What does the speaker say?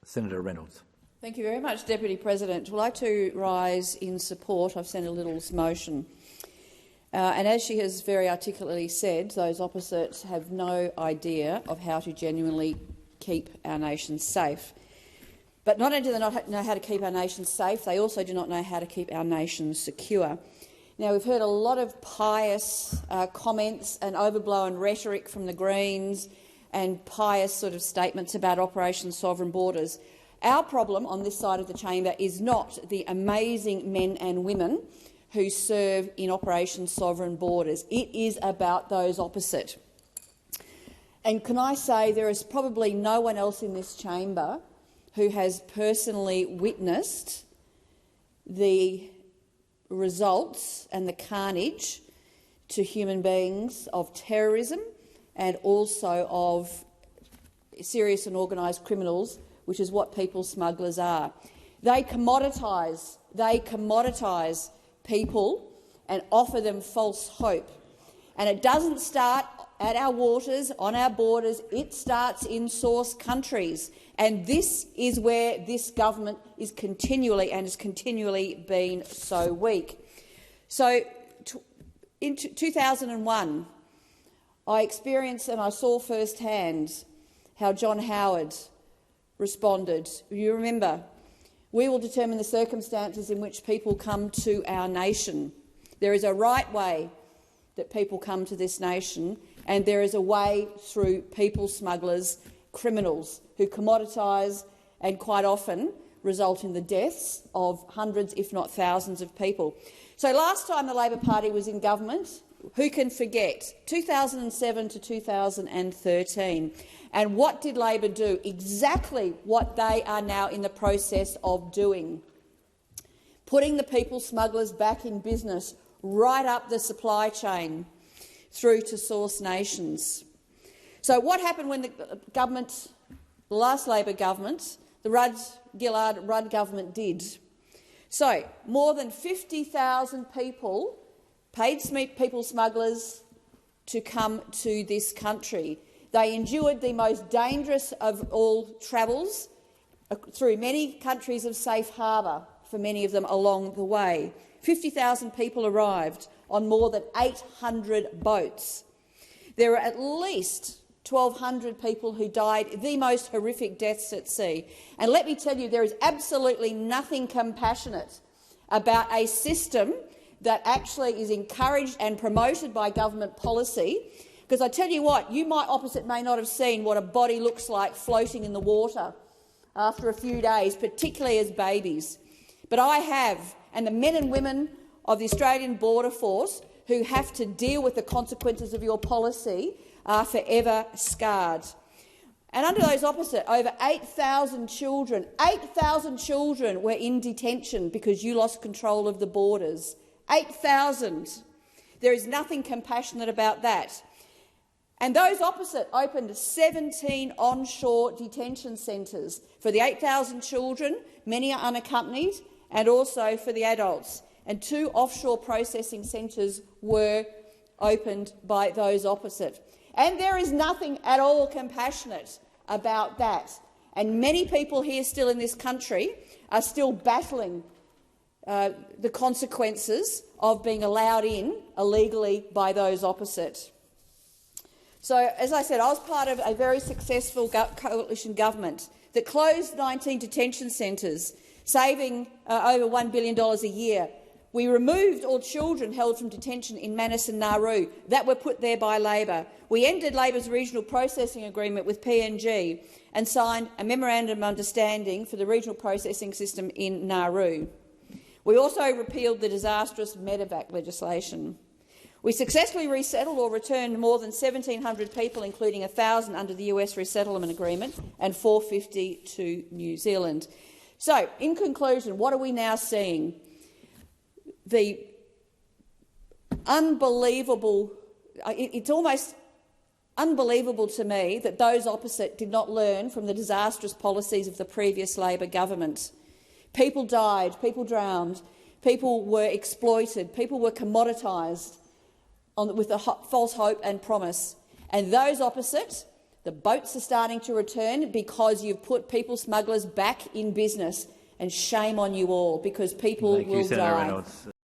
Senator Reynolds. Thank you very much, Deputy President. Well, I too rise in support of Senator Little's motion. And as she has very articulately said, those opposite have no idea of how to genuinely keep our nation safe. But not only do they not know how to keep our nation safe, they also do not know how to keep our nation secure. Now, we've heard a lot of pious comments and overblown rhetoric from the Greens and pious sort of statements about Operation Sovereign Borders. Our problem on this side of the chamber is not the amazing men and women who serve in Operation Sovereign Borders. It is about those opposite. And can I say there is probably no one else in this chamber who has personally witnessed the results and the carnage to human beings of terrorism and also of serious and organised criminals, which is what people smugglers are. They commoditise people and offer them false hope. And it doesn't start at our waters, on our borders, it starts in source countries. And this is where this government is continually and has continually been so weak. So in 2001, I experienced and I saw firsthand how John Howard responded. You remember, we will determine the circumstances in which people come to our nation. There is a right way that people come to this nation, and there is a way through people smugglers, criminals who commoditise and quite often result in the deaths of hundreds, if not thousands, of people. So last time the Labor Party was in government, who can forget, 2007 to 2013. And what did Labor do? Exactly what they are now in the process of doing. Putting the people smugglers back in business, right up the supply chain through to source nations. So what happened when the last Labor government, the Rudd-Gillard-Rudd government did? So more than 50,000 people paid people smugglers to come to this country. They endured the most dangerous of all travels through many countries of safe harbour, for many of them along the way. 50,000 people arrived on more than 800 boats. There were at least 1,200 people who died, the most horrific deaths at sea. And let me tell you, there is absolutely nothing compassionate about a system that actually is encouraged and promoted by government policy. Because I tell you what, you opposite may not have seen what a body looks like floating in the water after a few days, particularly as babies. But I have, and the men and women of the Australian Border Force who have to deal with the consequences of your policy are forever scarred. And under those opposite, over 8,000 children were in detention because you lost control of the borders. 8,000. There is nothing compassionate about that. And those opposite opened 17 onshore detention centres for the 8,000 children, many are unaccompanied, and also for the adults. And 2 offshore processing centres were opened by those opposite. And there is nothing at all compassionate about that. And many people here still in this country are still battling the consequences of being allowed in illegally by those opposite. So, as I said, I was part of a very successful coalition government that closed 19 detention centres, saving over $1 billion a year. We removed all children held from detention in Manus and Nauru that were put there by Labor. We ended Labor's regional processing agreement with PNG and signed a memorandum of understanding for the regional processing system in Nauru. We also repealed the disastrous medevac legislation. We successfully resettled or returned more than 1,700 people, including 1,000 under the US resettlement agreement and 450 to New Zealand. So, in conclusion, what are we now seeing? The unbelievable, it's almost unbelievable to me that those opposite did not learn from the disastrous policies of the previous Labor government. People died, people drowned, people were exploited, people were commoditised with a false hope and promise. And those opposite The boats are starting to return because you've put people smugglers back in business, and shame on you all, because people will die.